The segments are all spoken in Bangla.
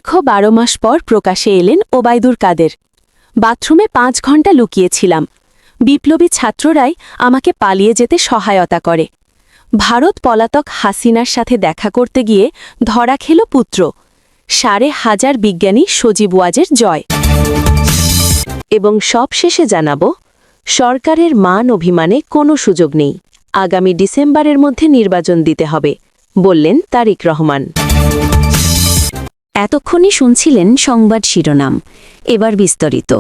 দীর্ঘ ১২ মাস পর প্রকাশে এলেন ওবায়দুল কাদের। বাথরুমে ৫ ঘণ্টা লুকিয়েছিলাম। বিপ্লবী ছাত্ররাই আমাকে পালিয়ে যেতে সহায়তা করে। ভারত পলাতক হাসিনার সাথে দেখা করতে গিয়ে ধরা খেল পুত্র। ৫,৫০০ বিজ্ঞানী সজীব ওয়াজের জয়। এবং সবশেষে জানাব, সরকারের মান অভিমানে কোনো সুযোগ নেই। আগামী ডিসেম্বরের মধ্যে নির্বাচন দিতে হবে, বললেন তারেক রহমান। এতক্ষণই শুনছিলেন সংবাদ শিরোনাম, এবার বিস্তারিত।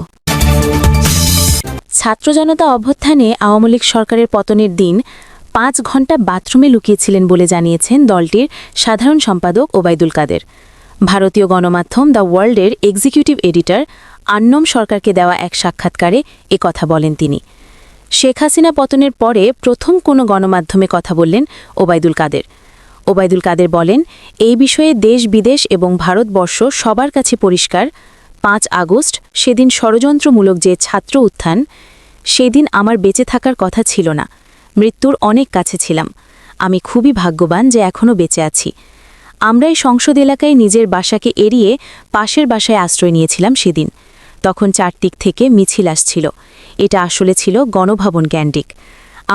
ছাত্র জনতা অভ্যুত্থানে আওয়ামী লীগ সরকারের পতনের দিন ৫ ঘণ্টা বাথরুমে লুকিয়েছিলেন বলে জানিয়েছেন দলটির সাধারণ সম্পাদক ওবায়দুল কাদের। ভারতীয় গণমাধ্যম দ্য ওয়ার্ল্ডের এক্সিকিউটিভ এডিটর আন্নম সরকারকে দেওয়া এক সাক্ষাৎকারে কথা বলেন তিনি। শেখ হাসিনা পতনের পরে প্রথম কোনো গণমাধ্যমে কথা বললেন ওবায়দুল কাদের। ওবায়দুল কাদের বলেন, এই বিষয়ে দেশ বিদেশ এবং ভারতবর্ষ সবার কাছে পরিষ্কার। ৫ আগস্ট সেদিন ষড়যন্ত্রমূলক যে ছাত্র উত্থান, সেদিন আমার বেঁচে থাকার কথা ছিল না। মৃত্যুর অনেক কাছে ছিলাম। আমি খুবই ভাগ্যবান যে এখনও বেঁচে আছি। আমরা এই সংসদ এলাকায় নিজের বাসাকে এড়িয়ে পাশের বাসায় আশ্রয় নিয়েছিলাম সেদিন। তখন চারদিক থেকে মিছিল আসছিল। এটা আসলে ছিল গণভবন ক্যান্ডিক।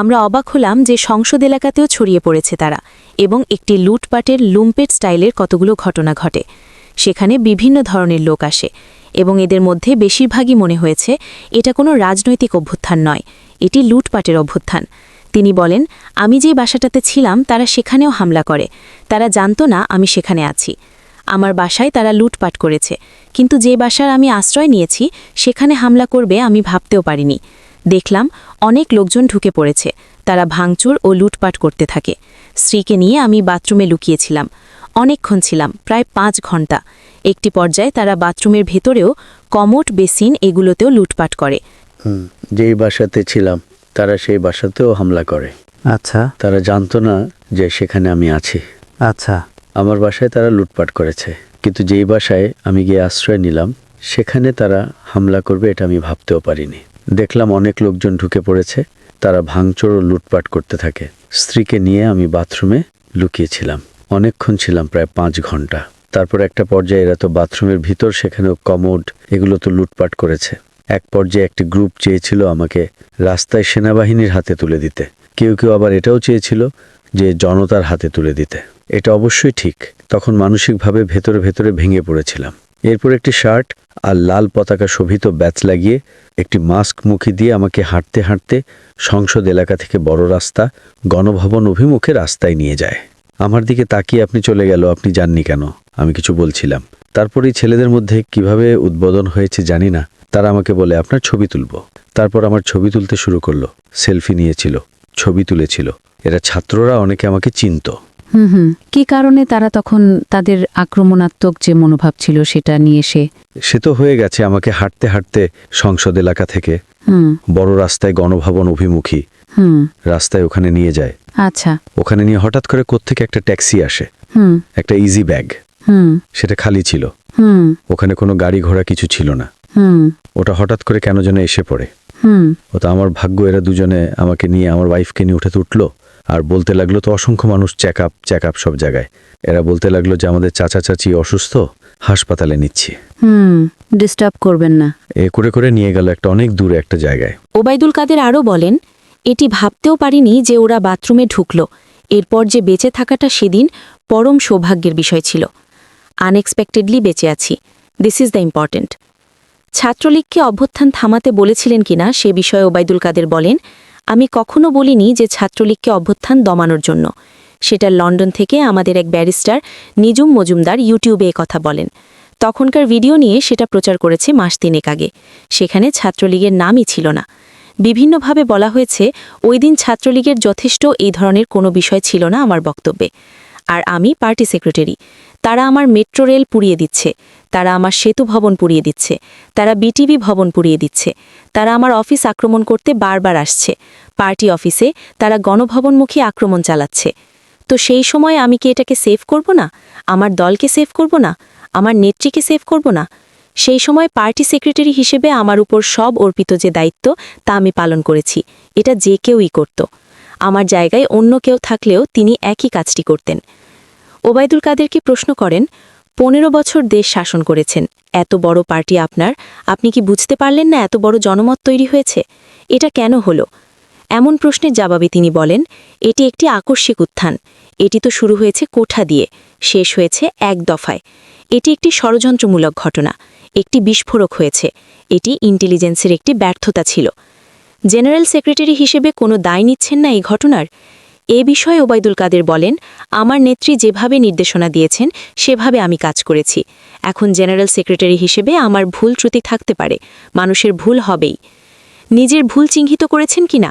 আমরা অবাক হলাম যে সংসদ এলাকাতেও ছড়িয়ে পড়েছে তারা, এবং একটি লুটপাটের লুম্পেট স্টাইলের কতগুলো ঘটনা ঘটে। সেখানে বিভিন্ন ধরনের লোক আসে এবং এদের মধ্যে বেশিরভাগই মনে হয়েছে এটা কোনো রাজনৈতিক অভ্যুত্থান নয়, এটি লুটপাটের অভ্যুত্থান। তিনি বলেন, আমি যে বাসাটাতে ছিলাম তারা সেখানেও হামলা করে। তারা জানত না আমি সেখানে আছি। আমার বাসায় তারা লুটপাট করেছে, কিন্তু যে বাসার আমি আশ্রয় নিয়েছি সেখানে হামলা করবে আমি ভাবতেও পারিনি। দেখলাম অনেক লোকজন ঢুকে পড়েছে। তারা ভাঙচুর ও লুটপাট করতে থাকে। স্ত্রীকে নিয়ে আমি বাথরুমে লুকিয়েছিলাম। অনেকক্ষণ ছিলাম, প্রায় ৫ ঘণ্টা। একটি পর্যায়ে তারা বাথরুমের ভেতরেও কমোড, বেসিন এগুলোতেও লুটপাট করে। যেই বাসাতে ছিলাম তারা সেই বাসাতেও হামলা করে। আচ্ছা তারা জানতো না যে সেখানে আমি আছি। আচ্ছা আমার বাসায় তারা লুটপাট করেছে, কিন্তু যেই বাসায় আমি গিয়ে আশ্রয় নিলাম সেখানে তারা হামলা করবে এটা আমি ভাবতেও পারিনি। দেখলাম অনেক লোকজন ঢুকে পড়েছে। তারা ভাঙচুর ও লুটপাট করতে থাকে। স্ত্রীকে নিয়ে আমি বাথরুমে লুকিয়েছিলাম। অনেকক্ষণ ছিলাম, প্রায় ৫ ঘণ্টা। তারপর একটা পর্যায়ে এরা তো বাথরুমের ভিতর, সেখানেও কমোড এগুলো তো লুটপাট করেছে। এক পর্যায়ে একটি গ্রুপ চেয়েছিল আমাকে রাস্তায় সেনাবাহিনীর হাতে তুলে দিতে। কেউ কেউ আবার এটাও চেয়েছিল যে জনতার হাতে তুলে দিতে। এটা অবশ্যই ঠিক। তখন মানসিকভাবে ভেতরে ভেতরে ভেঙে পড়েছিলাম। এরপর একটি শার্ট আর লাল পতাকা শোভিত ব্যাচ লাগিয়ে একটি মাস্ক মুখে দিয়ে আমাকে হাঁটতে হাঁটতে সংসদ এলাকা থেকে বড় রাস্তা গণভবন অভিমুখে রাস্তায় নিয়ে যায়। আমার দিকে তাকিয়ে আপনি চলে গেল, আপনি জাননি কেন? আমি কিছু বলছিলাম। তারপরেই ছেলেদের মধ্যে কিভাবে উদ্বোধন হয়েছে জানি না, তারা আমাকে বলে আপনার ছবি তুলব। তারপর আমার ছবি তুলতে শুরু করলো। সেলফি নিয়েছিল, ছবি তুলেছিল। এরা ছাত্ররা অনেকে আমাকে চিনত। কি কারণে তারা তখন তাদের আক্রমণাত্মক যে মনোভাব ছিল সেটা নিয়ে সে তো হয়ে গেছে। আমাকে হাঁটতে হাঁটতে সংসদ এলাকা থেকে বড় রাস্তায় গণভবন অভিমুখী রাস্তায় ওখানে নিয়ে যায়। আচ্ছা, ওখানে নিয়ে হঠাৎ করে কোত্থেকে একটা ট্যাক্সি আসে, একটা ইজি ব্যাগ। সেটা খালি ছিল। ওখানে কোনো গাড়ি ঘোড়া কিছু ছিল না। ওটা হঠাৎ করে কেন যেন এসে পড়ে। ওটা আমার ভাগ্য, এরা দুজনে আমাকে নিয়ে, আমার ওয়াইফকে নিয়ে উঠে উঠলো আর বলতে লাগলো, তো অসংখ্য মানুষ চেক আপ সব জায়গায়। এরা বলতে লাগলো যে আমাদের চাচা চাচি অসুস্থ, হাসপাতালে নিচ্ছি, ডিস্টার্ব করবেন না। এ করে করে নিয়ে গেল একটা অনেক দূরে একটা জায়গায়। ওবায়দুল কাদের আরও বলেন, এটি ভাবতেও পারিনি যে ওরা বাথরুমে ঢুকল। এরপর যে বেঁচে থাকাটা সেদিন পরম সৌভাগ্যের বিষয় ছিল। আনএক্সপেক্টেডলি বেঁচে আছি। This is the important. ছাত্রলীগকে অভ্যুত্থান থামাতে বলেছিলেন কিনা সে বিষয়ে ওবায়দুল কাদের বলেন, আমি কখনো বলিনি যে ছাত্রলীগকে অভ্যুত্থান দমানোর জন্য। সেটা লন্ডন থেকে আমাদের এক ব্যারিস্টার নিজুম মজুমদার ইউটিউবে কথা বলেন। তখনকার ভিডিও নিয়ে সেটা প্রচার করেছে মাস 3 আগে। সেখানে ছাত্রলীগের নামই ছিল না। বিভিন্নভাবে বলা হয়েছে ওই দিন ছাত্রলীগের যথেষ্ট এই ধরনের কোনো বিষয় ছিল না আমার বক্তব্যে। আর আমি পার্টি সেক্রেটারি। তারা আমার মেট্রো রেল পুড়িয়ে দিচ্ছে, তারা আমার সেতু ভবন পুড়িয়ে দিচ্ছে, তারা বিটিভি ভবন পুড়িয়ে দিচ্ছে, তারা আমার অফিস আক্রমণ করতে বারবার আসছে। পার্টি অফিসে তারা গণভবনমুখী আক্রমণ চালাচ্ছে। তো সেই সময় আমি কি এটাকে সেভ করব না? আমার দলকে সেভ করব না? আমার নেত্রীকে সেভ করব না? সেই সময় পার্টি সেক্রেটারি হিসেবে আমার উপর সব অর্পিত যে দায়িত্ব তা আমি পালন করেছি। এটা যে কেউই করত। আমার জায়গায় অন্য কেউ থাকলেও তিনি একই কাজটি করতেন। ওবায়দুল কাদেরকে প্রশ্ন করেন, 15 বছর দেশ শাসন করেছেন, এত বড় পার্টি আপনার, আপনি কি বুঝতে পারলেন না এত বড় জনমত তৈরি হয়েছে? এটা কেন হলো? এমন প্রশ্নের জবাবে তিনি বলেন, এটি একটি আকস্মিক উত্থান। এটি তো শুরু হয়েছে কোঠা দিয়ে, শেষ হয়েছে এক দফায়। এটি একটি ষড়যন্ত্রমূলক ঘটনা, একটি বিস্ফোরক হয়েছে। এটি ইন্টেলিজেন্সের একটি ব্যর্থতা ছিল। জেনারেল সেক্রেটারি হিসেবে কোনো দায় নিচ্ছেন না এই ঘটনার? এ বিষয়ে ওবায়দুল কাদের বলেন, আমার নেত্রী যেভাবে নির্দেশনা দিয়েছেন সেভাবে আমি কাজ করেছি। এখন জেনারেল সেক্রেটারি হিসেবে আমার ভুল ত্রুটি থাকতে পারে, মানুষের ভুল হবেই। নিজের ভুল চিহ্নিত করেছেন কিনা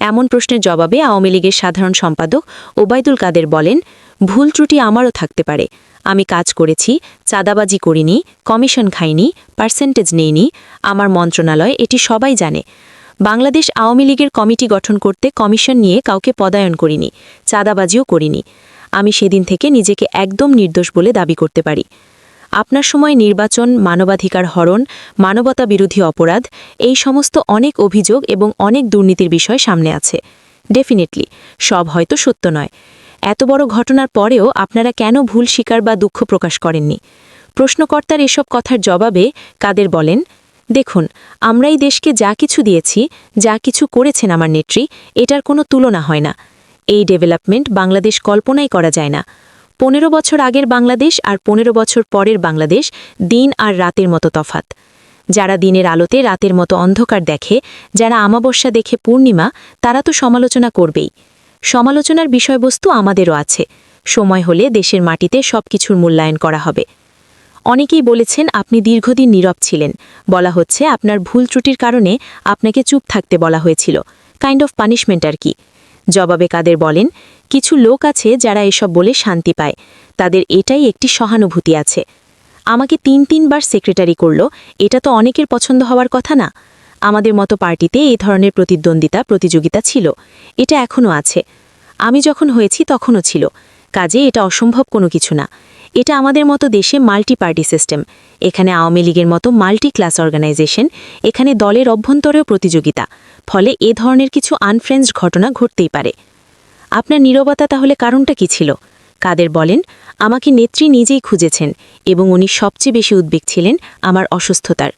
এমন প্রশ্নের জবাবে আওয়ামী লীগের সাধারণ সম্পাদক ওবায়দুল কাদের বলেন, ভুল ত্রুটি আমারও থাকতে পারে। আমি কাজ করেছি, চাঁদাবাজি করিনি, কমিশন খাইনি, পার্সেন্টেজ নেইনি। আমার মন্ত্রণালয় এটি সবাই জানে। বাংলাদেশ আওয়ামী লীগের কমিটি গঠন করতে কমিশন নিয়ে কাউকে পদায়ন করিনি, চাঁদাবাজিও করিনি। আমি সেদিন থেকে নিজেকে একদম নির্দোষ বলে দাবি করতে পারি। আপনার সময় নির্বাচন, মানবাধিকার হরণ, মানবতা বিরোধী অপরাধ, এই সমস্ত অনেক অভিযোগ এবং অনেক দুর্নীতির বিষয় সামনে আছে। ডেফিনেটলি সব হয়তো সত্য নয়। এত বড় ঘটনার পরেও আপনারা কেন ভুল স্বীকার বা দুঃখ প্রকাশ করেননি? প্রশ্নকর্তার এসব কথার জবাবে কাদের বলেন, দেখুন, আমরা এই দেশকে যা কিছু দিয়েছি, যা কিছু করেছেন আমার নেত্রী, এটার কোনো তুলনা হয় না। এই ডেভেলপমেন্ট বাংলাদেশ কল্পনাই করা যায় না। 15 বছর আগের বাংলাদেশ আর 15 বছর পরের বাংলাদেশ দিন আর রাতের মতো তফাত। যারা দিনের আলোতে রাতের মতো অন্ধকার দেখে, যারা আমাবস্যা দেখে পূর্ণিমা, তারা তো সমালোচনা করবেই। সমালোচনার বিষয়বস্তু আমাদেরও আছে। সময় হলে দেশের মাটিতে সবকিছুর মূল্যায়ন করা হবে। অনেকেই বলেছেন আপনি দীর্ঘদিন নীরব ছিলেন, বলা হচ্ছে আপনার ভুল ত্রুটির কারণে আপনাকে চুপ থাকতে বলা হয়েছিল, কাইন্ড অফ পানিশমেন্ট আর কি। জবাবে কাদের বলেন, কিছু লোক আছে যারা এসব বলে শান্তি পায়, তাদের এটাই একটি সহানুভূতি আছে। আমাকে 3-3 বার সেক্রেটারি করল, এটা তো অনেকের পছন্দ হওয়ার কথা না। আমাদের মতো পার্টিতে এই ধরনের প্রতিযোগিতা ছিল, এটা এখনও আছে। আমি যখন হয়েছি তখনও ছিল, কাজে এটা অসম্ভব কোনো কিছু না। এটা আমাদের মতো দেশে মাল্টি পার্টি সিস্টেম। এখানে আওয়ামী লীগের মতো মাল্টি ক্লাস অর্গানাইজেশন, এখানে দলের অভ্যন্তরেও প্রতিযোগিতা, ফলে এ ধরনের কিছু আনফ্রেন্সড ঘটনা ঘটতেই পারে। আপনার নীরবতা তাহলে কারণটা কি ছিল? কাদের বলেন, আমাকে নেত্রী নিজেই খুঁজেছেন এবং উনি সবচেয়ে বেশি উদ্বেগ ছিলেন আমার অসুস্থতার।